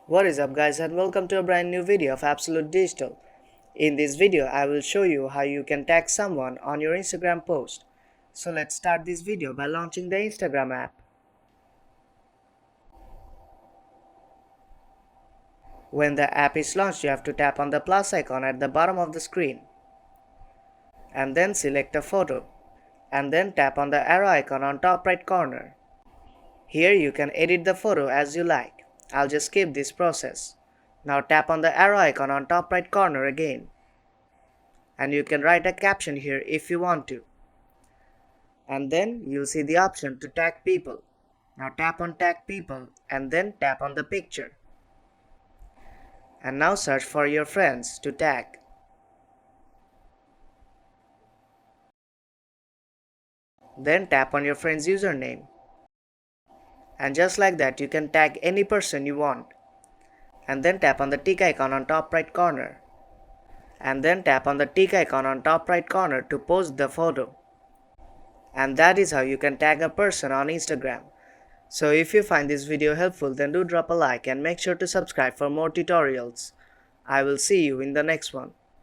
What is up guys, and welcome to a brand new video of Absolute Digital. In this video I will show you how you can tag someone on your Instagram post. So let's start this video by launching the Instagram app. When the app is launched, you have to tap on the plus icon at the bottom of the screen and then select a photo and then tap on the arrow icon on top right corner. Here you can edit the photo as you like. I'll just skip this process. Now tap on the arrow icon on top right corner again. And you can write a caption here if you want to. And then you'll see the option to tag people. Now tap on tag people and then tap on the picture. And now search for your friends to tag. Then tap on your friend's username. And just like that, you can tag any person you want. And then tap on the tick icon on top right corner. And then tap on the tick icon on top right corner to post the photo. And that is how you can tag a person on Instagram. So if you find this video helpful, then do drop a like and make sure to subscribe for more tutorials. I will see you in the next one.